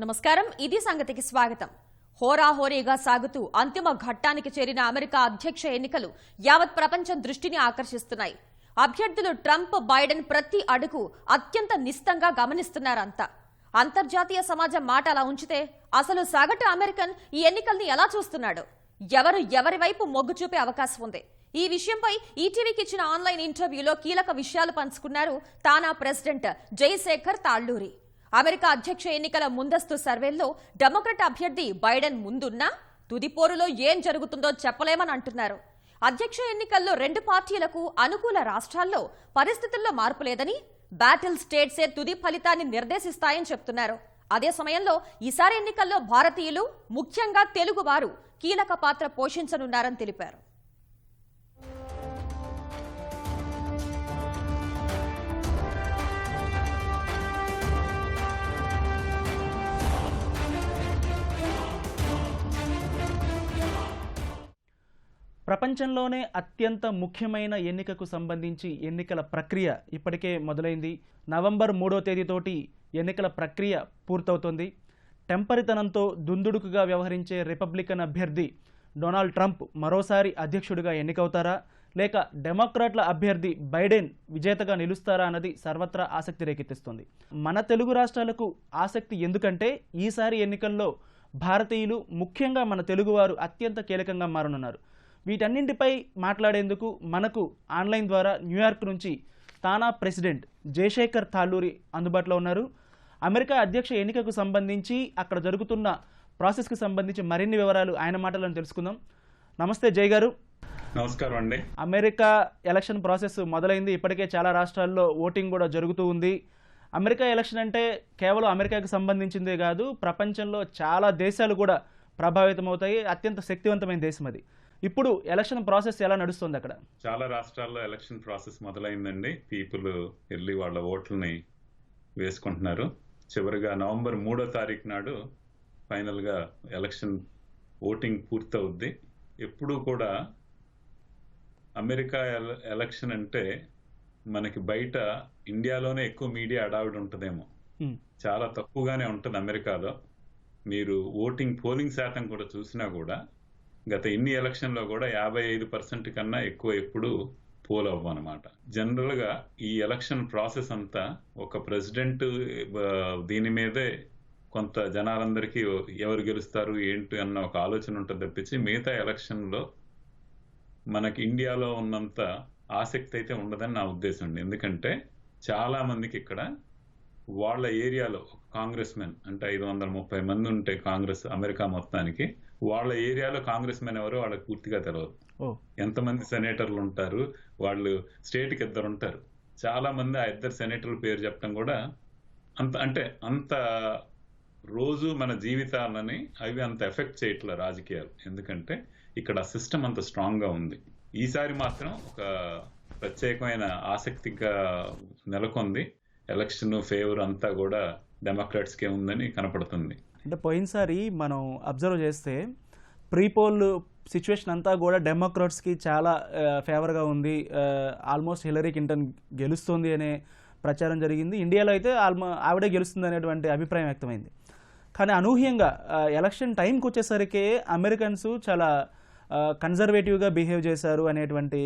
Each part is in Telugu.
నమస్కారం ఇది సంగతికి స్వాగతం. హోరాహోరీగా సాగుతూ అంతిమ ఘట్టానికి చేరిన అమెరికా అధ్యక్ష ఎన్నికలు యావత్ ప్రపంచం దృష్టిని ఆకర్షిస్తున్నాయి. అభ్యర్థులు ట్రంప్, బైడెన్ ప్రతి అడుగు అత్యంత నిశితంగా గమనిస్తున్నారంతా. అంతర్జాతీయ సమాజం మాట అలా ఉంచితే అసలు సగటు అమెరికన్ ఈ ఎన్నికల్ని ఎలా చూస్తున్నాడు? ఎవరి వైపు మొగ్గు చూపే అవకాశం ఉంది? ఈ విషయంపై ఈటీవీకి ఇచ్చిన ఆన్లైన్ ఇంటర్వ్యూలో కీలక విషయాలు పంచుకున్నారు TANA president Jayashekar Talluri. America అధ్యక్ష ఎన్నికల ముందస్తు సర్వేల్లో డెమోక్రట్ అభ్యర్థి బైడెన్ ముందున్నా తుది పోరులో ఏం జరుగుతుందో చెప్పలేమని అంటున్నారు. అధ్యక్ష ఎన్నికల్లో రెండు పార్టీలకు అనుకూల రాష్ట్రాల్లో పరిస్థితుల్లో మార్పు లేదని, బ్యాటిల్ స్టేట్సే తుది ఫలితాన్ని నిర్దేశిస్తాయని చెప్తున్నారు. అదే సమయంలో ఈసారి ఎన్నికల్లో భారతీయులు, ముఖ్యంగా తెలుగువారు కీలక పాత్ర పోషించనున్నారని తెలిపారు. ప్రపంచంలోనే అత్యంత ముఖ్యమైన ఎన్నికకు సంబంధించి ఎన్నికల ప్రక్రియ ఇప్పటికే మొదలైంది. నవంబర్ 3వ తేదీతోటి ఎన్నికల ప్రక్రియ పూర్తవుతుంది. టెంపరితనంతో దుందుడుకుగా వ్యవహరించే రిపబ్లికన్ అభ్యర్థి డొనాల్డ్ ట్రంప్ మరోసారి అధ్యక్షుడిగా ఎన్నికవుతారా, లేక డెమోక్రాట్ల అభ్యర్థి బైడెన్ విజేతగా నిలుస్తారా అన్నది సర్వత్రా ఆసక్తి రేకెత్తిస్తుంది. మన తెలుగు రాష్ట్రాలకు ఆసక్తి ఎందుకంటే ఈసారి ఎన్నికల్లో భారతీయులు, ముఖ్యంగా మన తెలుగువారు అత్యంత కీలకంగా మారనున్నారు. వీటన్నింటిపై మాట్లాడేందుకు మనకు ఆన్లైన్ ద్వారా న్యూయార్క్ నుంచి తానా ప్రెసిడెంట్ జయశేఖర్ తాళ్లూరి అందుబాటులో ఉన్నారు. అమెరికా అధ్యక్ష ఎన్నికకు సంబంధించి అక్కడ జరుగుతున్న ప్రాసెస్కి సంబంధించి మరిన్ని వివరాలు ఆయన మాటలను తెలుసుకుందాం. నమస్తే జయ్ గారు. నమస్కారం అండి. అమెరికా ఎలక్షన్ ప్రాసెస్ మొదలైంది. ఇప్పటికే చాలా రాష్ట్రాల్లో ఓటింగ్ కూడా జరుగుతూ ఉంది. అమెరికా ఎలక్షన్ అంటే కేవలం అమెరికాకు సంబంధించిందే కాదు, ప్రపంచంలో చాలా దేశాలు కూడా ప్రభావితమవుతాయి. అత్యంత శక్తివంతమైన దేశం అది. ఇప్పుడు ఎలక్షన్ ప్రాసెస్ ఎలా నడుస్తుంది అక్కడ? చాలా రాష్ట్రాల్లో ఎలక్షన్ ప్రాసెస్ మొదలైందండి. పీపుల్ వెళ్ళి వాళ్ళ ఓట్లని వేసుకుంటున్నారు. చివరిగా నవంబర్ 3వ తారీఖు నాడు ఫైనల్గా ఎలక్షన్ ఓటింగ్ పూర్తవుద్ది. ఎప్పుడూ కూడా అమెరికా ఎలక్షన్ అంటే మనకి బయట ఇండియాలోనే ఎక్కువ మీడియా అడావిడి ఉంటుందేమో, చాలా తక్కువగానే ఉంటుంది అమెరికాలో. మీరు పోలింగ్ శాతం కూడా చూసినా కూడా గత ఇన్ని ఎలక్షన్లో కూడా 55% కన్నా ఎక్కువ ఎప్పుడు పోల్ అవ్వనమాట. జనరల్గా ఈ ఎలక్షన్ ప్రాసెస్ అంతా ఒక ప్రెసిడెంట్ దీని మీదే కొంత జనాలందరికీ ఎవరు గెలుస్తారు ఏంటి అన్న ఒక ఆలోచన ఉంటుంది తప్పించి మిగతా ఎలక్షన్లో మనకి ఇండియాలో ఉన్నంత ఆసక్తి అయితే ఉండదని నా ఉద్దేశం. ఎందుకంటే చాలా మందికి ఇక్కడ వాళ్ళ ఏరియాలో కాంగ్రెస్ మెన్ అంటే 530 మంది ఉంటే కాంగ్రెస్ అమెరికా మొత్తానికి, వాళ్ళ ఏరియాలో కాంగ్రెస్ మెన్ ఎవరో వాళ్ళకి పూర్తిగా తెలియదు. ఎంతమంది సెనేటర్లు ఉంటారు, వాళ్ళు స్టేట్కి 2 ఉంటారు. చాలా మంది ఆ 2 సెనేటర్ల పేరు చెప్పడం కూడా అంత రోజు మన జీవితాలని అవి అంత ఎఫెక్ట్ చేయట్లే రాజకీయాలు. ఎందుకంటే ఇక్కడ సిస్టమ్ అంత స్ట్రాంగ్ గా ఉంది. ఈసారి మాత్రం ఒక ప్రత్యేకమైన ఆసక్తిగా నెలకొంది. ఎలక్షన్ ఫేవర్ అంతా కూడా డెమోక్రాట్స్కే ఉందని కనపడుతుంది. అంటే పోయినసారి మనం అబ్జర్వ్ చేస్తే ప్రీపోల్ సిచ్యువేషన్ అంతా కూడా డెమోక్రాట్స్కి చాలా ఫేవర్గా ఉంది. ఆల్మోస్ట్ హిలరీ క్లింటన్ గెలుస్తుంది అనే ప్రచారం జరిగింది. ఇండియాలో అయితే ఆవిడే గెలుస్తుంది అనేటువంటి అభిప్రాయం వ్యక్తమైంది. కానీ అనూహ్యంగా ఎలక్షన్ టైంకి వచ్చేసరికి అమెరికన్స్ చాలా కన్జర్వేటివ్గా బిహేవ్ చేశారు అనేటువంటి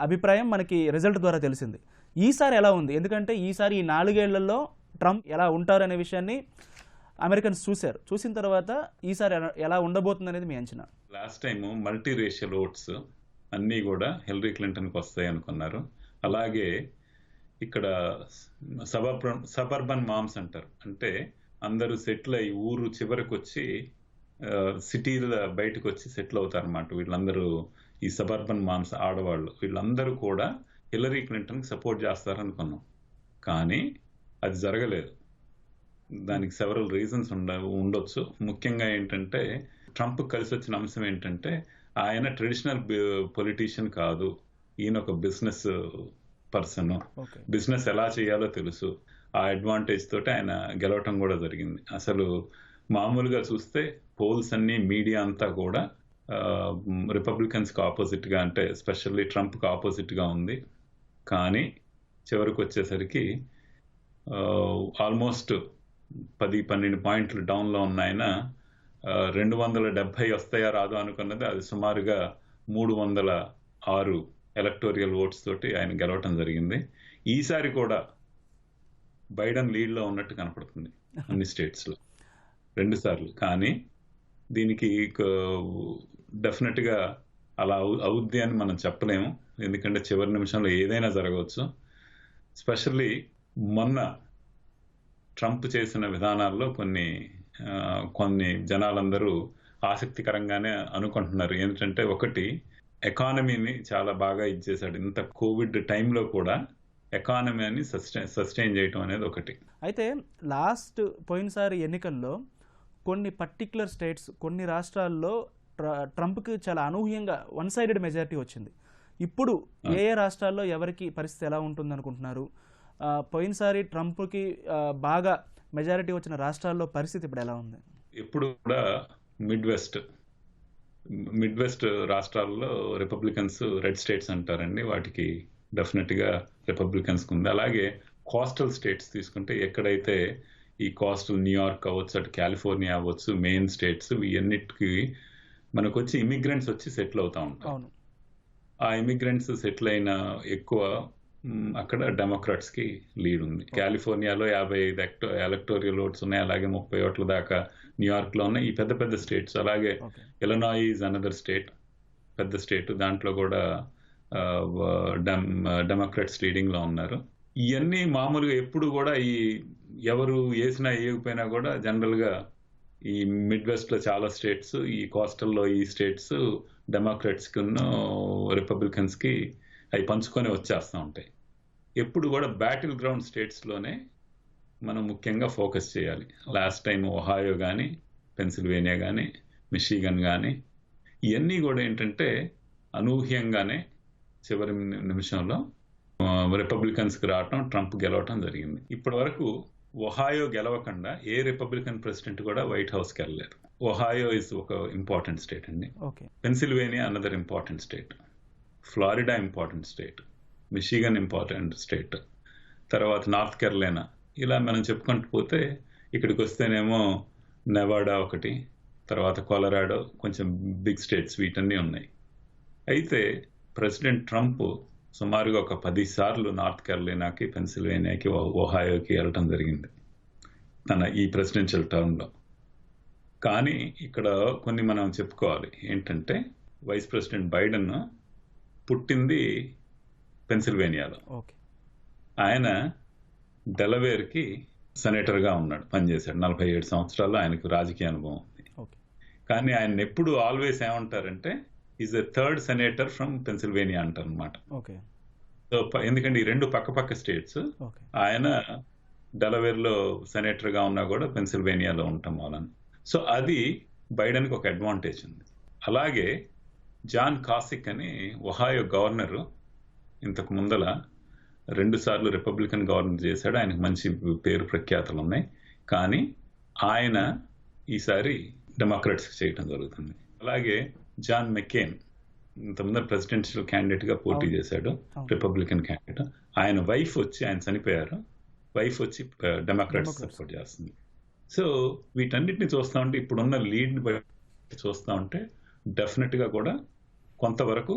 అభిప్రాయం మనకి రిజల్ట్ ద్వారా తెలిసింది. ఈసారి ఎలా ఉంది? ఎందుకంటే ఈసారి ఈ 4 ఏళ్లలో ట్రంప్ ఎలా ఉంటారు అనే విషయాన్ని అమెరికన్స్ చూశారు. చూసిన తర్వాత ఈసారి ఎలా ఉండబోతుంది అనేది మీ అంచనా? Last time multi racial votes అన్నీ కూడా హిలరీ క్లింటన్కి వస్తాయి అనుకున్నారు. అలాగే ఇక్కడ సబర్బన్ మామ్స్ అంటారు, అంటే అందరూ సెటిల్ అయ్యి ఊరు చివరికి వచ్చి సిటీల బయటకు వచ్చి సెటిల్ అవుతారు అన్నమాట. వీళ్ళందరూ ఈ సబర్బన్ మామ్స్ ఆడవాళ్ళు, వీళ్ళందరూ కూడా హిలరీ క్లింటన్కి సపోర్ట్ చేస్తారనుకున్నాం. కానీ అది జరగలేదు. దానికి సెవరల్ రీజన్స్ ఉండొచ్చు. ముఖ్యంగా ఏంటంటే ట్రంప్ కలిసి వచ్చిన అంశం ఏంటంటే ఆయన ట్రెడిషనల్ పొలిటీషియన్ కాదు, ఈయన ఒక బిజినెస్ పర్సన్. బిజినెస్ ఎలా చేయాలో తెలుసు. ఆ అడ్వాంటేజ్ తోటి ఆయన గెలవటం కూడా జరిగింది. అసలు మామూలుగా చూస్తే పోల్స్ అన్ని మీడియా అంతా కూడా రిపబ్లికన్స్కి ఆపోజిట్గా, అంటే ఎస్పెషల్లీ ట్రంప్కి ఆపోజిట్గా ఉంది. కానీ చివరికి వచ్చేసరికి ఆల్మోస్ట్ 10-12 పాయింట్లు డౌన్లో ఉన్న ఆయన 270 వస్తాయా రాదు అనుకున్నది, అది సుమారుగా 306 ఎలక్టోరియల్ ఓట్స్ తోటి ఆయన గెలవటం జరిగింది. ఈసారి కూడా బైడెన్ లీడ్లో ఉన్నట్టు కనపడుతుంది అన్ని స్టేట్స్లో 2 సార్లు. కానీ దీనికి డెఫినెట్గా అలా అవుద్ది అని మనం చెప్పలేము, ఎందుకంటే చివరి నిమిషంలో ఏదైనా జరగవచ్చు. స్పెషల్లీ మొన్న ట్రంప్ చేసిన విధానాల్లో కొన్ని జనాలందరూ ఆసక్తికరంగానే అనుకుంటున్నారు. ఏంటంటే, ఒకటి, ఎకానమీని చాలా బాగా ఇచ్చేశాడు. ఇంత కోవిడ్ టైంలో కూడా ఎకానమీని సస్టైన్ చేయటం అనేది ఒకటి. అయితే పోయినసారి ఎన్నికల్లో కొన్ని పర్టిక్యులర్ స్టేట్స్, కొన్ని రాష్ట్రాల్లో ట్రంప్కి చాలా అనూహ్యంగా 1-sided మెజారిటీ వచ్చింది. ఇప్పుడు ఏ రాష్ట్రాల్లో ఎవరికి పరిస్థితి ఎలా ఉంటుంది అనుకుంటున్నారు? పోయినసారి ట్రంప్కి బాగా మెజారిటీ వచ్చిన రాష్ట్రాల్లో పరిస్థితి ఇప్పుడు ఎలా ఉంది? ఇప్పుడు కూడా మిడ్ వెస్ట్ రాష్ట్రాల్లో రిపబ్లికన్స్, రెడ్ స్టేట్స్ అంటారండి, వాటికి డెఫినెట్గా రిపబ్లికన్స్కి ఉంది. అలాగే కోస్టల్ స్టేట్స్ తీసుకుంటే, ఎక్కడైతే ఈ కోస్టల్ న్యూయార్క్ అవ్వచ్చు, అటు కాలిఫోర్నియా అవ్వచ్చు, మెయిన్ స్టేట్స్, ఇవన్నిటికి మనకు వచ్చి ఇమిగ్రెంట్స్ వచ్చి సెటిల్ అవుతా ఉంటారు. ఆ ఇమిగ్రెంట్స్ సెటిల్ అయిన ఎక్కువ అక్కడ డెమోక్రాట్స్కి లీడ్ ఉంది. కాలిఫోర్నియాలో 55 ఎలక్టోరియల్ ఓట్స్ ఉన్నాయి, అలాగే 30 ఓట్ల దాకా న్యూయార్క్లో ఉన్నాయి. ఈ పెద్ద పెద్ద స్టేట్స్. అలాగే ఇలినాయిస్ అనదర్ స్టేట్, పెద్ద స్టేట్, దాంట్లో కూడా డెమోక్రాట్స్ లీడింగ్లో ఉన్నారు. ఇవన్నీ మామూలుగా ఎప్పుడు కూడా ఎవరు వేసినా వేయకపోయినా కూడా జనరల్గా ఈ మిడ్ వెస్ట్లో చాలా స్టేట్స్, ఈ కోస్టల్లో ఈ స్టేట్స్ డెమోక్రాట్స్కి రిపబ్లికన్స్కి అవి పంచుకొని వచ్చేస్తూ ఉంటాయి. ఎప్పుడు కూడా బ్యాటిల్ గ్రౌండ్ స్టేట్స్లోనే మనం ముఖ్యంగా ఫోకస్ చేయాలి. లాస్ట్ టైం ఒహాయో కానీ, పెన్సిల్వేనియా కానీ, మిషిగన్ కానీ, ఇవన్నీ కూడా ఏంటంటే అనూహ్యంగానే చివరి నిమిషంలో రిపబ్లికన్స్కి రావటం, ట్రంప్ గెలవటం జరిగింది. ఇప్పటి వరకు ఒహాయో గెలవకుండా ఏ రిపబ్లికన్ ప్రెసిడెంట్ కూడా వైట్ హౌస్కి వెళ్ళలేరు. ఒహాయో ఇస్ ఒక ఇంపార్టెంట్ స్టేట్ అండి. Pennsylvania another important state, Florida important state, Michigan important state, తర్వాత నార్త్ కెరళైనా, ఇలా మనం చెప్పుకుంటూ పోతే ఇక్కడికి వస్తేనేమో నెవాడా ఒకటి, తర్వాత కొలరాడో, కొంచెం బిగ్ స్టేట్స్, వీటన్నీ ఉన్నాయి. అయితే ప్రెసిడెంట్ ట్రంప్ సుమారుగా ఒక 10 సార్లు నార్త్ కెరళైనాకి, పెన్సిల్వేనియాకి, ఒహాయోకి వెళ్ళటం జరిగింది తన ఈ ప్రెసిడెన్షియల్ టర్మ్లో. కానీ ఇక్కడ కొన్ని మనం చెప్పుకోవాలి. ఏంటంటే, వైస్ ప్రెసిడెంట్ బైడెన్ పుట్టింది పెన్సిల్వేనియాలో. ఆయన డెలవేర్కి సెనేటర్గా ఉన్నాడు, పనిచేశాడు. 47 సంవత్సరాల్లో ఆయనకు రాజకీయ అనుభవం ఉంది. కానీ ఆయన ఎప్పుడు ఆల్వేస్ ఏమంటారంటే, is a third senator from Pennsylvania అంటారు అనమాట. సో ఎందుకంటే ఈ 2 పక్క స్టేట్స్, ఆయన డెలవేర్లో సెనేటర్గా ఉన్నా కూడా పెన్సిల్వేనియాలో ఉంటాం వాళ్ళని. సో అది బైడెన్కి ఒక అడ్వాంటేజ్ ఉంది. అలాగే జాన్ కాసిక్ అని ఒహాయో గవర్నరు, ఇంతకు ముందల 2 సార్లు రిపబ్లికన్ గవర్నర్ చేశాడు. ఆయనకు మంచి పేరు ప్రఖ్యాతలు ఉన్నాయి. కానీ ఆయన ఈసారి డెమోక్రాట్స్కి చేయటం జరుగుతుంది. అలాగే జాన్ మెకేన్ ఇంతకుముందు ప్రెసిడెన్షియల్ క్యాండిడేట్గా పోటీ చేశాడు, రిపబ్లికన్ క్యాండిడేట్. ఆయన వైఫ్ వచ్చి, ఆయన చనిపోయారు, వైఫ్ వచ్చి డెమోక్రాట్స్ సపోర్ట్ చేస్తుంది. సో వీటన్నిటిని చూస్తూ ఉంటే, ఇప్పుడున్న లీడ్ని బట్టి చూస్తూ ఉంటే డెఫినెట్గా కూడా కొంతవరకు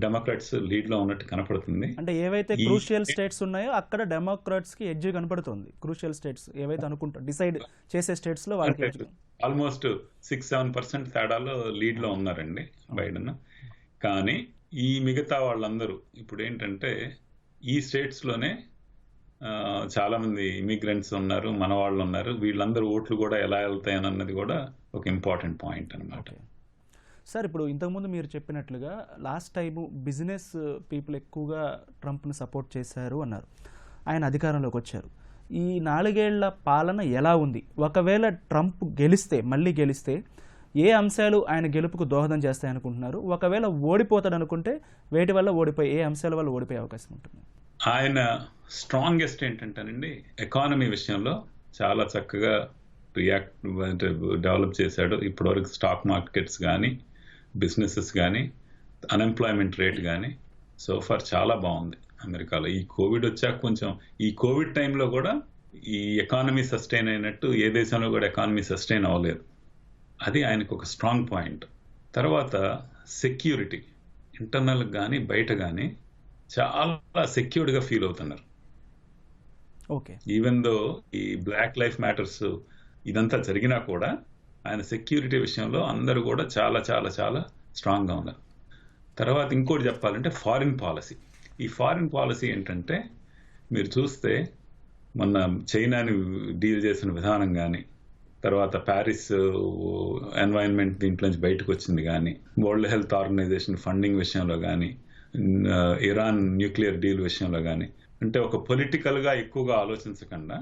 డెమోక్రాట్స్ లీడ్లో ఉన్నట్టు కనపడుతుంది. అంటే ఏవైతే క్రూషియల్ స్టేట్స్ ఉన్నాయో అక్కడ డెమోక్రాట్స్కి ఎడ్జ్ కనపడుతుంది. క్రూషియల్ స్టేట్స్ ఏవైతే అనుకుంటారు, డిసైడ్ చేసే స్టేట్స్లో వాళ్ళకి ఆల్మోస్ట్ 6-7% తేడాలో లీడ్లో ఉన్నారండి బైడెన్. కానీ ఈ మిగతా వాళ్ళందరూ ఇప్పుడు ఏంటంటే, ఈ స్టేట్స్లోనే చాలామంది ఇమిగ్రెంట్స్ ఉన్నారు, మన వాళ్ళు ఉన్నారు. వీళ్ళందరూ ఓట్లు కూడా ఎలా వెళ్తాయని అన్నది కూడా ఒక ఇంపార్టెంట్ పాయింట్ అనమాట. సార్, ఇప్పుడు ఇంతకుముందు మీరు చెప్పినట్లుగా లాస్ట్ టైము బిజినెస్ పీపుల్ ఎక్కువగా ట్రంప్ని సపోర్ట్ చేశారు అన్నారు. ఆయన అధికారంలోకి వచ్చారు. ఈ 4 ఏళ్ల పాలన ఎలా ఉంది? ఒకవేళ ట్రంప్ మళ్ళీ గెలిస్తే ఏ అంశాలు ఆయన గెలుపుకు దోహదం చేస్తాయి అనుకుంటున్నారు? ఒకవేళ ఓడిపోతాడు అనుకుంటే ఏ అంశాల వల్ల ఓడిపోయే అవకాశం ఉంటుంది? ఆయన స్ట్రాంగెస్ట్ ఏంటంటేనండి, ఎకానమీ విషయంలో చాలా చక్కగా డెవలప్ చేశాడు. ఇప్పటివరకు స్టాక్ మార్కెట్స్ కానీ, బిజినెసెస్ కానీ, అన్ఎంప్లాయ్మెంట్ రేట్ కానీ సో ఫార్ చాలా బాగుంది అమెరికాలో. ఈ కోవిడ్ వచ్చాక కొంచెం, ఈ కోవిడ్ టైంలో కూడా ఈ ఎకానమీ సస్టైన్ అయినట్టు ఏ దేశంలో కూడా ఎకానమీ సస్టైన్ అవ్వలేదు. అది ఆయనకు ఒక స్ట్రాంగ్ పాయింట్. తర్వాత సెక్యూరిటీ, ఇంటర్నల్ కానీ బయట కానీ చాలా సెక్యూర్డ్గా ఫీల్ అవుతున్నారు. ఓకే. ఈవెన్ దో ఈ బ్లాక్ లైఫ్ మ్యాటర్స్ ఇదంతా జరిగినా కూడా ఆయన సెక్యూరిటీ విషయంలో అందరూ కూడా చాలా చాలా చాలా స్ట్రాంగ్గా ఉన్నారు. తర్వాత ఇంకోటి చెప్పాలంటే ఫారిన్ పాలసీ. ఈ ఫారిన్ పాలసీ ఏంటంటే మీరు చూస్తే మొన్న చైనాని డీల్ చేసిన విధానం కానీ, తర్వాత ప్యారిస్ ఎన్వైరన్మెంట్ దీంట్లోంచి బయటకు వచ్చింది కానీ, వరల్డ్ హెల్త్ ఆర్గనైజేషన్ ఫండింగ్ విషయంలో కానీ, ఇరాన్ న్యూక్లియర్ డీల్ విషయంలో కానీ, అంటే ఒక పొలిటికల్గా ఎక్కువగా ఆలోచించకుండా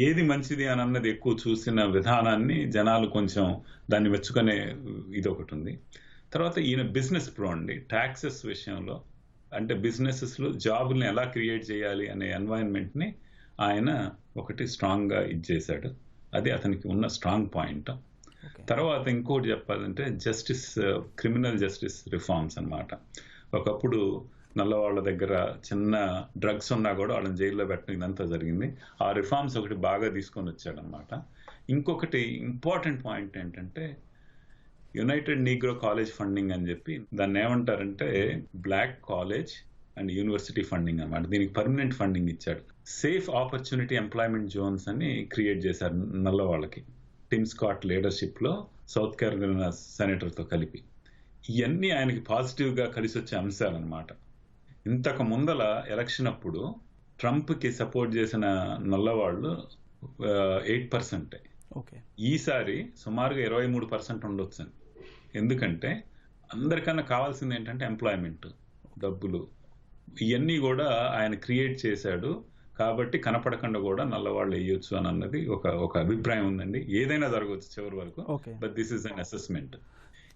ఏది మంచిది అని అన్నది ఎక్కువ చూసిన విధానాన్ని జనాలు కొంచెం దాన్ని మెచ్చుకునే ఇది ఒకటి ఉంది. తర్వాత ఈయన బిజినెస్ ప్రో అండి. ట్యాక్సెస్ విషయంలో అంటే బిజినెసెస్లో జాబుల్ని ఎలా క్రియేట్ చేయాలి అనే ఎన్వైరన్మెంట్ని ఆయన ఒకటి స్ట్రాంగ్గా ఇది చేశాడు. అది అతనికి ఉన్న స్ట్రాంగ్ పాయింట్. తర్వాత ఇంకోటి చెప్పాలంటే జస్టిస్, క్రిమినల్ జస్టిస్ రిఫార్మ్స్ అన్నమాట. ఒకప్పుడు నల్లవాళ్ళ దగ్గర చిన్న డ్రగ్స్ ఉన్నా కూడా వాళ్ళని జైల్లో పెట్టడం ఇదంతా జరిగింది. ఆ రిఫార్మ్స్ ఒకటి బాగా తీసుకొని వచ్చాడనమాట. ఇంకొకటి ఇంపార్టెంట్ పాయింట్ ఏంటంటే యునైటెడ్ నీగ్రో కాలేజ్ ఫండింగ్ అని చెప్పి దాన్ని ఏమంటారంటే black college and university funding అన్నమాట. దీనికి పర్మనెంట్ ఫండింగ్ ఇచ్చాడు. సేఫ్ ఆపర్చునిటీ ఎంప్లాయ్మెంట్ జోన్స్ అని క్రియేట్ చేశారు నల్లవాళ్ళకి, టిమ్ స్కాట్ లీడర్షిప్లో సౌత్ కెరోలినా సెనేటర్తో కలిపి. ఇవన్నీ ఆయనకి పాజిటివ్గా కలిసి వచ్చే అంశాలు అనమాట. ఇంతకు ముందల ఎలక్షన్ అప్పుడు ట్రంప్కి సపోర్ట్ చేసిన నల్లవాళ్ళు 8%. ఓకే. ఈసారి సుమారుగా 23% ఉండొచ్చు. ఎందుకంటే అందరికన్నా కావాల్సింది ఏంటంటే ఎంప్లాయ్మెంట్, డబ్బులు, ఇవన్నీ కూడా ఆయన క్రియేట్ చేశాడు. కాబట్టి కనపడకుండా కూడా నల్లవాళ్ళు వేయొచ్చు అని అన్నది ఒక అభిప్రాయం ఉందండి. ఏదైనా జరగవచ్చు చివరి వరకు, but this is an assessment.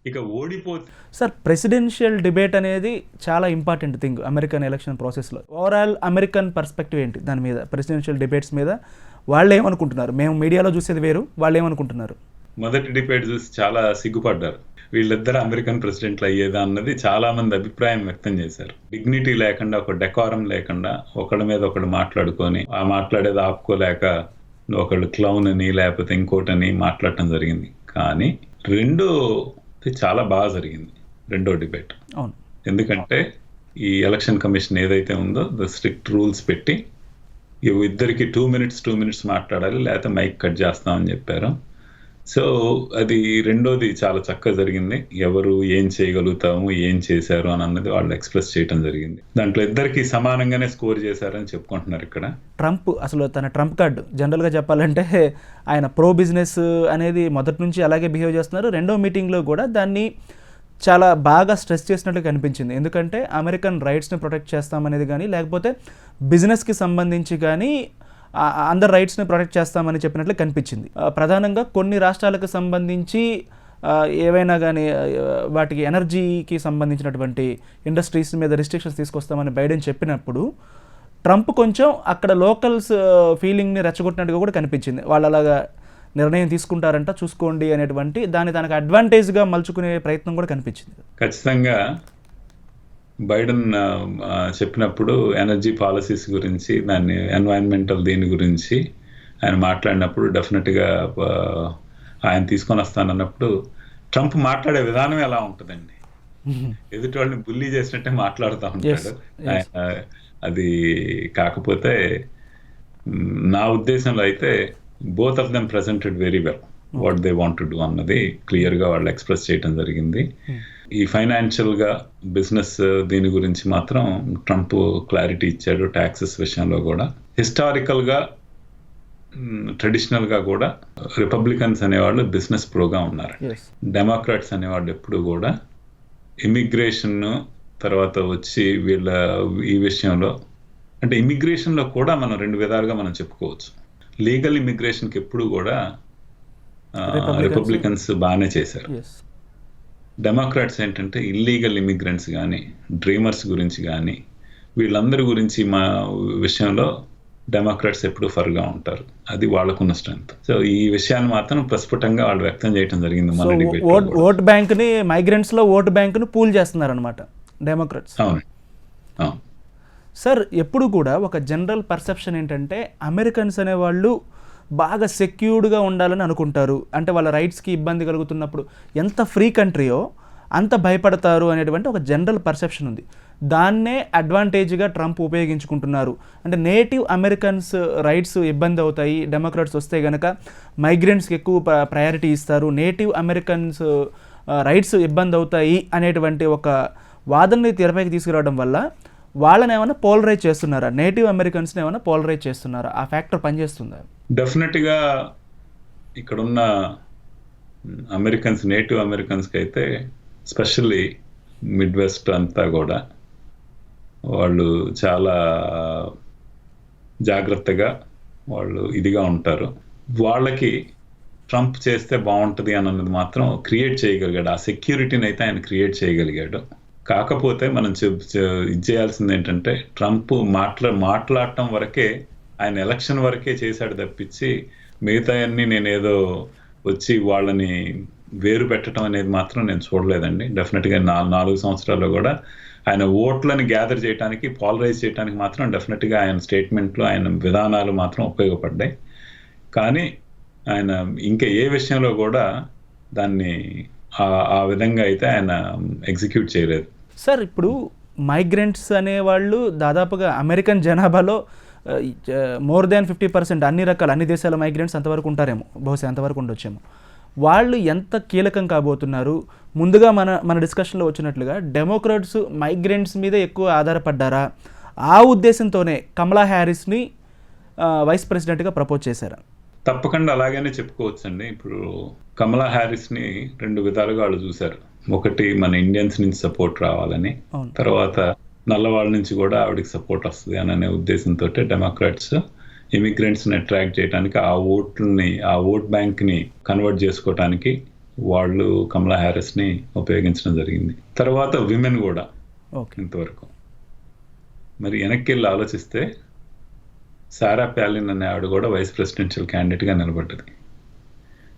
ఇక ఓడిపోతే సార్, ప్రెసిడెన్షియల్ డిబేట్ అనేది చాలా ఇంపార్టెంట్ థింగ్ అమెరికన్ ఎలక్షన్ ప్రాసెస్లో. ఓవరాల్ అమెరికన్ పర్స్పెక్టివ్ ఏంటి దాని మీద, ప్రెసిడెన్షియల్ డిబేట్స్ మీద? వాళ్ళు ఏమనుకుంటున్నారు? మేము మీడియాలో చూసేది వేరు, వాళ్ళు ఏమనుకుంటున్నారు? మొదటి డిబేట్ చూసి చాలా సిగ్గుపడ్డారు. వీళ్ళిద్దరు అమెరికన్ ప్రెసిడెంట్లు అయ్యేదా అన్నది చాలా మంది అభిప్రాయం వ్యక్తం చేశారు. డిగ్నిటీ లేకుండా, ఒక డెకారం లేకుండా ఒకళ్ళ మీద ఒకళ్ళు మాట్లాడుకొని ఆ మాట్లాడేది ఆపుకోలేక ఒకళ్ళు క్లౌన్ అని లేకపోతే ఇంకోటని మాట్లాడటం జరిగింది. కానీ రెండో చాలా బాగా జరిగింది రెండో డిబేట్. అవును. ఎందుకంటే ఈ ఎలక్షన్ కమిషన్ ఏదైతే ఉందో స్ట్రిక్ట్ రూల్స్ పెట్టి ఇద్దరికి 2 minutes మాట్లాడాలి, లేకపోతే మైక్ కట్ చేస్తామని చెప్పారు. సో అది రెండోది చాలా చక్కగా జరిగింది. ఎవరు ఏం చేయగలుగుతాము, ఏం చేశారు అని అన్నది వాళ్ళు ఎక్స్ప్రెస్ చేయడం జరిగింది. దాంట్లో ఇద్దరికి సమానంగానే స్కోర్ చేశారని చెప్పుకుంటున్నారు. ఇక్కడ ట్రంప్ అసలు తన ట్రంప్ కార్డు జనరల్గా చెప్పాలంటే ఆయన ప్రో బిజినెస్ అనేది మొదటి నుంచి అలాగే బిహేవ్ చేస్తున్నారు. రెండో మీటింగ్లో కూడా దాన్ని చాలా బాగా స్ట్రెస్ చేసినట్లు కనిపించింది. ఎందుకంటే అమెరికన్ రైట్స్ని ప్రొటెక్ట్ చేస్తామనేది కానీ, లేకపోతే బిజినెస్కి సంబంధించి కానీ అందరు రైట్స్ని ప్రొటెక్ట్ చేస్తామని చెప్పినట్లు కనిపించింది. ప్రధానంగా కొన్ని రాష్ట్రాలకు సంబంధించి ఏవైనా కానీ వాటికి ఎనర్జీకి సంబంధించినటువంటి ఇండస్ట్రీస్ మీద రిస్ట్రిక్షన్స్ తీసుకొస్తామని బైడెన్ చెప్పినప్పుడు ట్రంప్ కొంచెం అక్కడ లోకల్స్ ఫీలింగ్ని రెచ్చగొట్టినట్టుగా కూడా కనిపించింది. వాళ్ళు అలాగా నిర్ణయం తీసుకుంటారంట, చూసుకోండి అనేటువంటి దాన్ని తనకు అడ్వాంటేజ్గా మలుచుకునే ప్రయత్నం కూడా కనిపించింది. ఖచ్చితంగా బైడెన్ చెప్పినప్పుడు ఎనర్జీ పాలసీస్ గురించి, దాన్ని ఎన్వైరన్మెంటల్ దీని గురించి ఆయన మాట్లాడినప్పుడు డెఫినెట్గా ఆయన తీసుకొని వస్తానన్నప్పుడు ట్రంప్ మాట్లాడే విధానం ఎలా ఉంటుందండి, ఎదుటి వాళ్ళని బుల్లీ చేసినట్టే మాట్లాడుతూ ఉంటాడు. అది కాకపోతే నా ఉద్దేశంలో అయితే both of them presented very well what they want to do అన్నది క్లియర్గా వాళ్ళు ఎక్స్ప్రెస్ చేయడం జరిగింది. ఈ ఫైనాన్షియల్గా బిజినెస్ దీని గురించి మాత్రం ట్రంప్ క్లారిటీ ఇచ్చాడు. ట్యాక్సెస్ విషయంలో కూడా హిస్టారికల్గా, ట్రెడిషనల్గా కూడా రిపబ్లికన్స్ అనేవాళ్ళు బిజినెస్ ప్రోగా ఉన్నారు. డెమోక్రాట్స్ అనేవాళ్ళు ఎప్పుడు కూడా ఇమిగ్రేషన్ తర్వాత వచ్చి వీళ్ళ ఈ విషయంలో, అంటే ఇమిగ్రేషన్లో కూడా మనం 2 విధాలుగా మనం చెప్పుకోవచ్చు. లీగల్ ఇమిగ్రేషన్కి ఎప్పుడు కూడా రిపబ్లికన్స్ బాగానే చేశారు. డెమోక్రాట్స్ ఏంటంటే ఇల్లీగల్ ఇమిగ్రెంట్స్ కానీ, డ్రీమర్స్ గురించి కానీ, వీళ్ళందరి గురించి మా విషయంలో డెమోక్రాట్స్ ఎప్పుడు ఫర్గా ఉంటారు. అది వాళ్ళకున్న స్ట్రెంగ్త్. సో ఈ విషయాన్ని మాత్రం ప్రస్ఫుటంగా వాళ్ళు వ్యక్తం చేయడం జరిగింది. మన డిబేట్ ఓట్ బ్యాంక్ని, మైగ్రెంట్స్లో ఓట్ బ్యాంక్ను పూల్ చేస్తున్నారు అనమాట డెమోక్రాట్స్. అవును. సార్ ఎప్పుడు కూడా ఒక జనరల్ పర్సెప్షన్ ఏంటంటే అమెరికన్స్ అనేవాళ్ళు బాగా సెక్యూర్డ్గా ఉండాలని అనుకుంటారు. అంటే వాళ్ళ రైట్స్కి ఇబ్బంది కలుగుతున్నప్పుడు ఎంత ఫ్రీ కంట్రీయో అంత భయపడతారు అనేటువంటి ఒక జనరల్ పర్సెప్షన్ ఉంది. దాన్నే అడ్వాంటేజ్గా ట్రంప్ ఉపయోగించుకుంటున్నారు. అంటే నేటివ్ అమెరికన్స్ రైట్స్ ఇబ్బంది అవుతాయి, డెమోక్రాట్స్ వస్తే కనుక మైగ్రెంట్స్కి ఎక్కువ ప్రయారిటీ ఇస్తారు, నేటివ్ అమెరికన్స్ రైట్స్ ఇబ్బంది అవుతాయి అనేటువంటి ఒక వాదనని తెరపైకి తీసుకురావడం వల్ల వాళ్ళని ఏమైనా పోలరైజ్ చేస్తున్నారా, నేటివ్ అమెరికన్స్ని ఏమైనా పోలరైజ్ చేస్తున్నారా? ఆ ఫ్యాక్టర్ పనిచేస్తుందా? డెఫినెట్గా ఇక్కడున్న అమెరికన్స్, నేటివ్ అమెరికన్స్కి అయితే స్పెషల్లీ మిడ్ వెస్ట్ అంతా కూడా వాళ్ళు చాలా జాగ్రత్తగా వాళ్ళు ఇదిగా ఉంటారు. వాళ్ళకి ట్రంప్ చేస్తే బాగుంటుంది అన్నది మాత్రం క్రియేట్ చేయగలిగాడు. ఆ సెక్యూరిటీని అయితే ఆయన క్రియేట్ చేయగలిగాడు. కాకపోతే మనం ఇది చేయాల్సింది ఏంటంటే ట్రంప్ మాట్లాడటం వరకే, ఆయన ఎలక్షన్ వరకే చేశాడు తప్పించి మిగతా అన్ని నేనేదో వచ్చి వాళ్ళని వేరు పెట్టడం అనేది మాత్రం నేను చూడలేదండి. డెఫినెట్గా 4 సంవత్సరాల్లో కూడా ఆయన ఓట్లని గ్యాదర్ చేయడానికి, పాలరైజ్ చేయడానికి మాత్రం డెఫినెట్గా ఆయన స్టేట్మెంట్లు, ఆయన విధానాలు మాత్రం ఉపయోగపడ్డాయి. కానీ ఆయన ఇంకా ఏ విషయంలో కూడా దాన్ని ఆ విధంగా అయితే ఆయన ఎగ్జిక్యూట్ చేయలేదు. సార్ ఇప్పుడు మైగ్రెంట్స్ అనేవాళ్ళు దాదాపుగా అమెరికన్ జనాభాలో మోర్ దాన్ 50% అన్ని దేశాల మైగ్రెంట్స్ అంతవరకు ఉంటారేమో, బహుశా అంతవరకు ఉండొచ్చేమో. వాళ్ళు ఎంత కీలకం కాబోతున్నారు? ముందుగా మన డిస్కషన్లో వచ్చినట్లుగా డెమోక్రాట్స్ మైగ్రెంట్స్ మీద ఎక్కువ ఆధారపడ్డారా? ఆ ఉద్దేశంతోనే కమలా హ్యారిస్ని వైస్ ప్రెసిడెంట్గా ప్రపోజ్ చేశారా? తప్పకుండా అలాగనే చెప్పుకోవచ్చండి. ఇప్పుడు కమలా హ్యారిస్ని 2 విధాలుగా వాళ్ళు చూశారు. ఒకటి మన ఇండియన్స్ నుంచి సపోర్ట్ రావాలని, తర్వాత నల్లవాళ్ళ నుంచి కూడా ఆవిడకి సపోర్ట్ వస్తుంది అనే ఉద్దేశంతో డెమోక్రాట్స్ ఇమిగ్రెంట్స్ని అట్రాక్ట్ చేయడానికి, ఆ ఓట్ బ్యాంక్ని కన్వర్ట్ చేసుకోవడానికి వాళ్ళు కమలా హ్యారిస్ని ఉపయోగించడం జరిగింది. తర్వాత విమెన్ కూడా ఇంతవరకు. మరి వెనక్కి వెళ్ళి ఆలోచిస్తే సారా ప్యాలిన్ అనే ఆవిడ కూడా వైస్ ప్రెసిడెన్షియల్ క్యాండిడేట్గా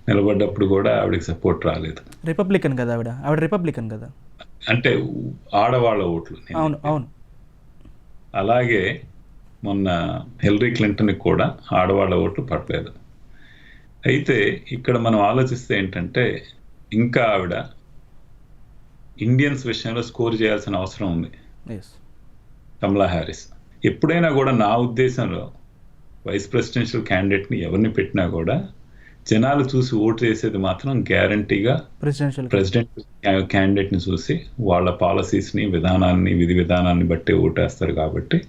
నిలబడ్డప్పుడు కూడా ఆవిడకి సపోర్ట్ రాలేదు. రిపబ్లికన్ కదా ఆవిడ రిపబ్లికన్ కదా, అంటే ఆడవాళ్ళ ఓట్లు. అవును. అలాగే మొన్న హిల్లరీ క్లింటన్కి కూడా ఆడవాళ్ళ ఓట్లు పడలేదు. అయితే ఇక్కడ మనం ఆలోచిస్తే ఏంటంటే ఇంకా ఆవిడ ఇండియన్స్ విషయంలో స్కోర్ చేయాల్సిన అవసరం ఉంది. కమలా హ్యారిస్ ఎప్పుడైనా కూడా నా ఉద్దేశంలో వైస్ ప్రెసిడెన్షియల్ క్యాండిడేట్ని ఎవరిని పెట్టినా కూడా జనాలు చూసి ఓటు చేసేది మాత్రం గ్యారంటీగా ప్రెసిడెంట్ క్యాండిడేట్ని చూసి వాళ్ళ పాలసీస్ని, విధి విధానాన్ని బట్టి ఓటేస్తారు. కాబట్టి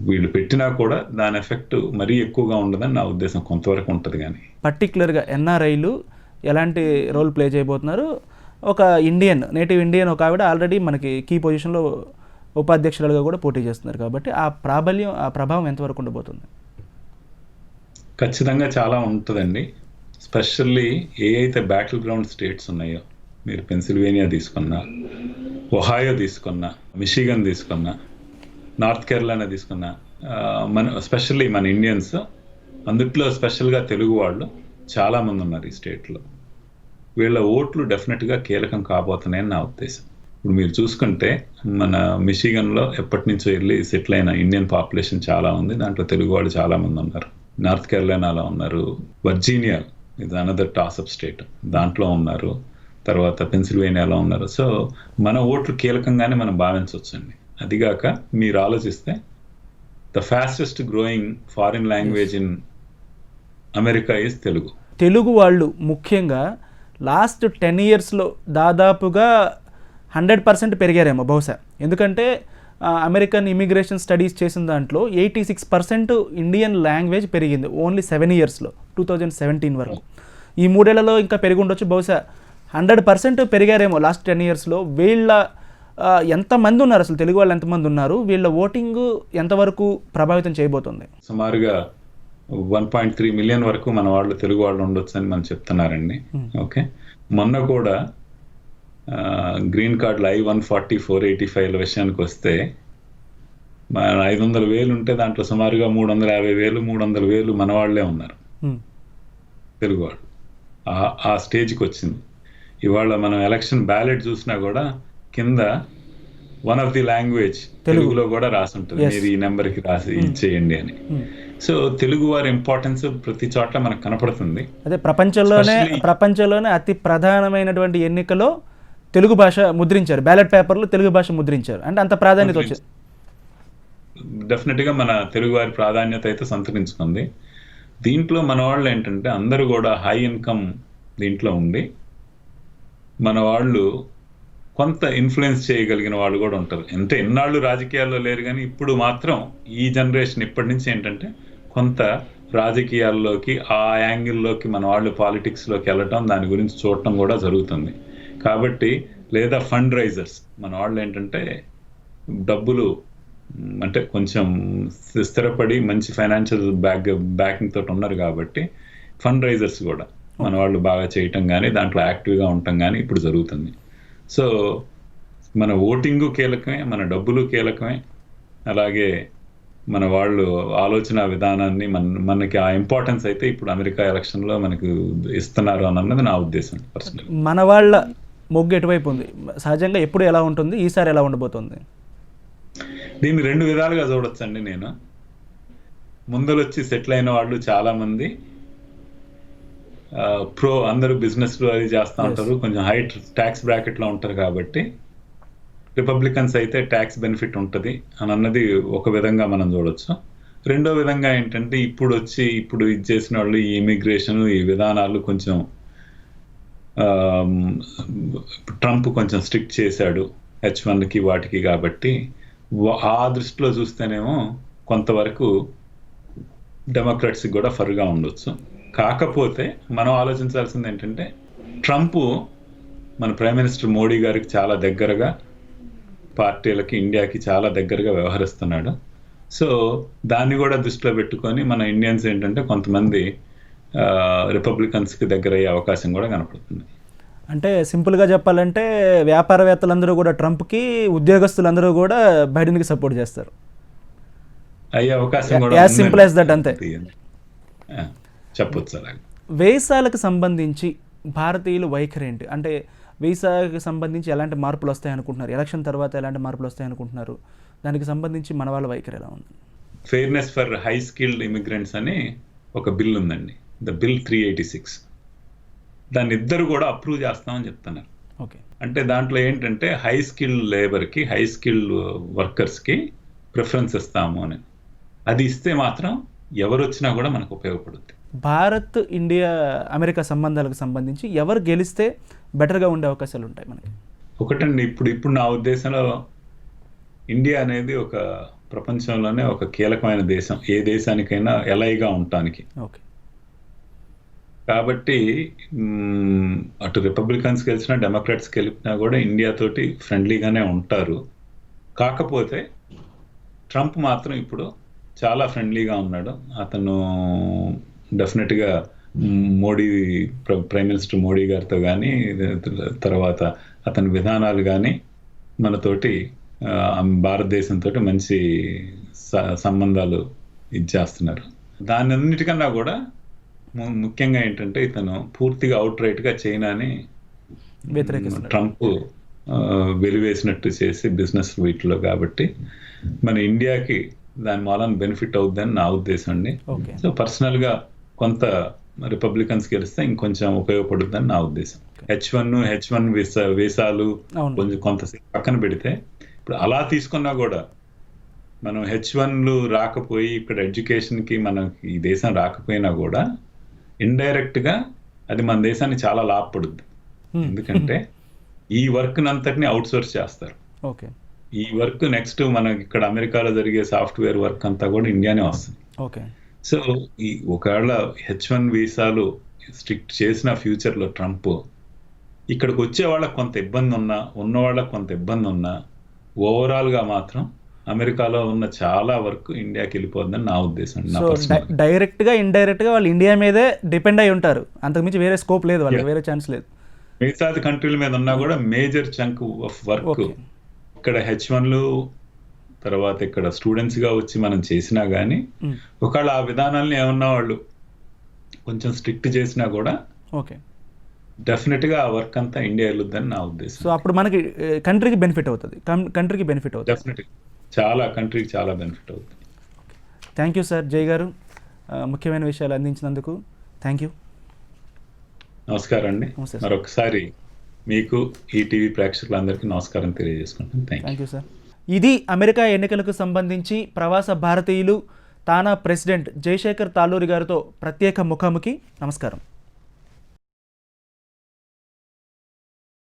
వీళ్ళు పెట్టినా కూడా దాని ఎఫెక్ట్ మరీ ఎక్కువగా ఉండదని నా ఉద్దేశం. కొంతవరకు ఉంటుంది, కానీ పర్టికులర్గా ఎన్ఆర్ఐలు ఎలాంటి రోల్ ప్లే చేయబోతున్నారు? ఒక నేటివ్ ఇండియన్ ఒక ఆవిడ ఆల్రెడీ మనకి కీ పొజిషన్లో ఉపాధ్యక్షులుగా కూడా పోటీ చేస్తున్నారు. కాబట్టి ఆ ప్రభావం ఎంతవరకు ఉండబోతుంది? ఖచ్చితంగా చాలా ఉంటుందండి. స్పెషల్లీ ఏ అయితే బ్యాటిల్ గ్రౌండ్ స్టేట్స్ ఉన్నాయో, మీరు పెన్సిల్వేనియా తీసుకున్నా, ఒహాయో తీసుకున్నా, మిషిగన్ తీసుకున్నా, నార్త్ కేరళనా తీసుకున్నా, స్పెషల్లీ మన ఇండియన్స్, అందుట్లో స్పెషల్గా తెలుగు వాళ్ళు చాలామంది ఉన్నారు ఈ స్టేట్లో. వీళ్ళ ఓట్లు డెఫినెట్గా కీలకం కాబోతున్నాయని నా ఉద్దేశం. ఇప్పుడు మీరు చూసుకుంటే మన మిషిగన్లో ఎప్పటి నుంచో వెళ్ళి సెటిల్ అయిన ఇండియన్ పాపులేషన్ చాలా ఉంది. దాంట్లో తెలుగు వాళ్ళు చాలామంది ఉన్నారు. నార్త్ కేరళనాలో ఉన్నారు, వర్జీనియా ఇది అనదర్ టాసప్ స్టేట్, దాంట్లో ఉన్నారు. తర్వాత పెన్సిల్వేనియాలో ఉన్నారు. సో మన ఓట్లు కీలకంగానే మనం భావించవచ్చండి. అదిగాక మీరు ఆలోచిస్తే the fastest growing foreign language in America is Telugu వాళ్ళు ముఖ్యంగా లాస్ట్ 10 yearsలో దాదాపుగా 100% పెరిగారేమో బహుశా. ఎందుకంటే అమెరికన్ ఇమిగ్రేషన్ స్టడీస్ చేసిన దాంట్లో 86% ఇండియన్ లాంగ్వేజ్ పెరిగింది ఓన్లీ 7 yearsలో, 2017 వరకు. ఈ 3 ఏళ్లలో ఇంకా పెరిగి ఉండొచ్చు, బహుశా 100% పెరిగారేమో లాస్ట్ 10 yearsలో. వీళ్ళ ఎంతమంది ఉన్నారు, అసలు తెలుగు వాళ్ళు ఎంతమంది ఉన్నారు, వీళ్ళ ఓటింగ్ ఎంతవరకు ప్రభావితం చేయబోతుంది? సుమారుగా 1.3 million వరకు మన వాళ్ళు తెలుగు వాళ్ళు ఉండొచ్చు అని మనం చెప్తున్నారండి. ఓకే, మొన్న కూడా గ్రీన్ కార్డులు I-140, 485 విషయానికి వస్తే 500,000 ఉంటే దాంట్లో సుమారుగా 350,000, 300,000 మన వాళ్ళే ఉన్నారు, తెలుగు వాళ్ళు. ఆ స్టేజ్కి వచ్చింది. ఇవాళ మనం ఎలక్షన్ బ్యాలెట్ చూసినా కూడా కింద వన్ ఆఫ్ ది లాంగ్వేజ్ తెలుగులో కూడా రాసి ఉంటుంది, Yes. మీరు ఈ నెంబర్కి రాసి ఇచ్చేయండి అని. సో తెలుగు వారి ఇంపార్టెన్స్ ప్రతి చోట్ల మనకు కనపడుతుంది. అదే ప్రపంచంలోనే అతి ప్రధానమైనటువంటి ఎన్నికలో తెలుగు భాష ముద్రించారు, బ్యాలెట్ పేపర్లు తెలుగు భాష ముద్రించారు, అంటే అంత ప్రాధాన్యత వచ్చింది. డెఫినెట్ గా మన తెలుగు వారి ప్రాధాన్యత అయితే సంతరించుకుంది. దీంట్లో మన వాళ్ళు ఏంటంటే అందరూ కూడా హై ఇన్కమ్ దీంట్లో ఉండి మన వాళ్ళు కొంత ఇన్ఫ్లుయెన్స్ చేయగలిగిన వాళ్ళు కూడా ఉంటారు. అంటే ఎన్నాళ్ళు రాజకీయాల్లో లేరు, కానీ ఇప్పుడు మాత్రం ఈ జనరేషన్ ఇప్పటి నుంచి ఏంటంటే కొంత రాజకీయాల్లోకి ఆ యాంగిల్లోకి మన వాళ్ళు పాలిటిక్స్లోకి వెళ్ళటం, దాని గురించి చూడటం కూడా జరుగుతుంది. కాబట్టి లేదా ఫండ్ రైజర్స్ మన వాళ్ళు ఏంటంటే డబ్బులు అంటే కొంచెం స్థిరపడి మంచి ఫైనాన్షియల్ బ్యాకింగ్ తోటి ఉన్నారు కాబట్టి ఫండ్ రైజర్స్ కూడా మన వాళ్ళు బాగా చేయటం కానీ దాంట్లో యాక్టివ్గా ఉండటం కానీ ఇప్పుడు జరుగుతుంది. సో మన ఓటింగు కీలకమే, మన డబ్బులు కీలకమే, అలాగే మన వాళ్ళు ఆలోచన విధానాన్ని మనకి ఆ ఇంపార్టెన్స్ అయితే ఇప్పుడు అమెరికా ఎలక్షన్లో మనకు ఇస్తున్నారు అన్నది నా ఉద్దేశం పర్సనల్. మన వాళ్ళ మొగ్గు ఎటువైపు ఉంది సహజంగా, ఎప్పుడు ఎలా ఉంటుంది, ఈసారి ఎలా ఉండబోతుంది? దీన్ని రెండు విధాలుగా చూడొచ్చండి. నేను ముందరొచ్చి సెటిల్ అయిన వాళ్ళు చాలా మంది అందరూ బిజినెస్ అది చేస్తూ ఉంటారు, కొంచెం హై ట్యాక్స్ బ్రాకెట్లో ఉంటారు కాబట్టి రిపబ్లికన్స్ అయితే ట్యాక్స్ బెనిఫిట్ ఉంటుంది అని అన్నది ఒక విధంగా మనం చూడొచ్చు. రెండో విధంగా ఏంటంటే ఇప్పుడు ఇది చేసిన వాళ్ళు ఈ ఇమిగ్రేషన్ ఈ విధానాలు కొంచెం ట్రంప్ కొంచెం స్ట్రిక్ట్ చేశాడు H1కి వాటికి, కాబట్టి ఆ దృష్టిలో చూస్తేనేమో కొంతవరకు డెమోక్రాట్స్కి కూడా ఫర్గా ఉండొచ్చు. కాకపోతే మనం ఆలోచించాల్సింది ఏంటంటే ట్రంప్ మన ప్రైమ్ మినిస్టర్ మోడీ గారికి చాలా దగ్గరగా, పార్టీలకి ఇండియాకి చాలా దగ్గరగా వ్యవహరిస్తున్నాడు. సో దాన్ని కూడా దృష్టిలో పెట్టుకొని మన ఇండియన్స్ ఏంటంటే కొంతమంది రిపబ్లికన్స్కి దగ్గర అయ్యే అవకాశం కూడా కనపడుతుంది. అంటే సింపుల్గా చెప్పాలంటే వ్యాపారవేత్తలందరూ కూడా ట్రంప్కి, ఉద్యోగస్తులందరూ కూడా బైడెన్కి సపోర్ట్ చేస్తారు అయ్యే అవకాశం కూడా యాజ్ సింపుల్ యాజ్ దట్, అంతే చెప్పొచ్చు. అలాగే వీసాలకు సంబంధించి భారతీయులు వైఖరి ఏంటి? అంటే వీసాకి సంబంధించి ఎలాంటి మార్పులు వస్తాయనుకుంటున్నారు? ఎలక్షన్ తర్వాత ఎలాంటి మార్పులు వస్తాయనుకుంటున్నారు? దానికి సంబంధించి మన వాళ్ళ వైఖరి ఎలా ఉంది? Fairness for high skilled immigrants అని ఒక బిల్ ఉందండి, ద బిల్ 386. దాన్ని ఇద్దరు కూడా అప్రూవ్ చేస్తామని చెప్తున్నారు. ఓకే, అంటే దాంట్లో ఏంటంటే హై స్కిల్డ్ లేబర్కి, హై స్కిల్డ్ వర్కర్స్కి ప్రిఫరెన్స్ ఇస్తాము అని. అది ఇస్తే మాత్రం ఎవరు వచ్చినా కూడా మనకు ఉపయోగపడుతుంది. భారత్ ఇండియా అమెరికా సంబంధాలకు సంబంధించి ఎవరు గెలిస్తే బెటర్గా ఉండే అవకాశాలు ఉంటాయి మనకి? ఒకటండి, ఇప్పుడు నా ఉద్దేశంలో ఇండియా అనేది ఒక ప్రపంచంలోనే ఒక కీలకమైన దేశం, ఏ దేశానికైనా ఎలైగా ఉండటానికి. ఓకే, కాబట్టి అటు రిపబ్లికన్స్ గెలిచినా డెమోక్రాట్స్ గెలిపినా కూడా ఇండియా తోటి ఫ్రెండ్లీగానే ఉంటారు. కాకపోతే ట్రంప్ మాత్రం ఇప్పుడు చాలా ఫ్రెండ్లీగా ఉన్నాడు. అతను డెఫినెట్గా మోడీ, ప్రైమ్ మినిస్టర్ మోడీ గారితో కానీ, తర్వాత అతని విధానాలు కానీ మనతోటి భారతదేశంతో మంచి సంబంధాలు ఇచ్చేస్తున్నారు. దాని అన్నిటికన్నా కూడా ముఖ్యంగా ఏంటంటే ఇతను పూర్తిగా అవుట్ రైట్గా చైనాని ట్రంప్ వెలివేసినట్టు చేసి బిజినెస్ వీటిలో, కాబట్టి మన ఇండియాకి దాని మూలాన బెనిఫిట్ అవుతుందని నా ఉద్దేశం అండి. సో పర్సనల్గా కొంత రిపబ్లికన్స్ గెలిస్తే ఇంకొంచెం ఉపయోగపడుతుందని నా ఉద్దేశం. H1 వీసాలు కొంచెం కొంతసేపు పక్కన పెడితే, ఇప్పుడు అలా తీసుకున్నా కూడా మనం H1లు రాకపోయి ఇక్కడ ఎడ్యుకేషన్కి మనకి ఈ దేశం రాకపోయినా కూడా ఇండైరెక్ట్గా అది మన దేశాన్ని చాలా లాభపడుద్ది. ఎందుకంటే ఈ వర్క్ అంతటిని అవుట్ సోర్స్ చేస్తారు. ఓకే, ఈ వర్క్ నెక్స్ట్ మనకి ఇక్కడ అమెరికాలో జరిగే సాఫ్ట్వేర్ వర్క్ అంతా కూడా ఇండియానే వస్తుంది. ఓకే, సో ఈ ఒకవేళ H1 వీసాలు స్ట్రిక్ట్ చేసిన ఫ్యూచర్లో ట్రంప్ ఇక్కడికి వచ్చే వాళ్ళకి కొంత ఇబ్బంది ఉన్న వాళ్ళకి కొంత ఇబ్బంది ఉన్నా ఓవరాల్గా మాత్రం అమెరికాలో ఉన్న చాలా వరకు ఇండియాకి వెళ్ళిపోతుందని నా ఉద్దేశం. డైరెక్ట్గా ఇండైరెక్ట్గా వాళ్ళు ఇండియా మీదే డిపెండ్ అయి ఉంటారు, అంతకుమించి వేరే స్కోప్ లేదు వాళ్ళకి, వేరే ఛాన్స్ లేదు. మిగతా కంట్రీల మీద ఉన్నా కూడా మేజర్ చంక్ ఆఫ్ వర్క్ ఇక్కడ H1లు, తర్వాత ఇక్కడ స్టూడెంట్స్గా వచ్చి మనం చేసినా కానీ ఒకవేళ ఆ విధానాలను ఏమన్నా వాళ్ళు కొంచెం స్ట్రిక్ట్ చేసినా కూడా ఓకే డెఫినెట్గా ఆ వర్క్ అంతా ఇండియా వెళ్ళొద్దని నా ఉద్దేశం. సో అప్పుడు మనకి కంట్రీకి బెనిఫిట్ అవుతుంది, కంట్రీకి బెనిఫిట్ అవుతుంది. డెఫినెట్గా చాలా కంట్రీకి చాలా బెనిఫిట్ అవుతుంది. థ్యాంక్ యూ సార్ జై గారు, ముఖ్యమైన విషయాలు అందించినందుకు థ్యాంక్ యూ. నమస్కారం అండి. నమస్తే సార్. మరొకసారి మీకు ఈ టీవీ ప్రేక్షకులందరికీ నమస్కారం తెలియజేసుకుంటాను. Thank you sir. ఇది అమెరికా ఎన్నికలకు సంబంధించి ప్రవాస భారతీయులు తానా ప్రెసిడెంట్ జయశేఖర్ తాలూరి గారితో ప్రత్యేక ముఖాముఖి. నమస్కారం.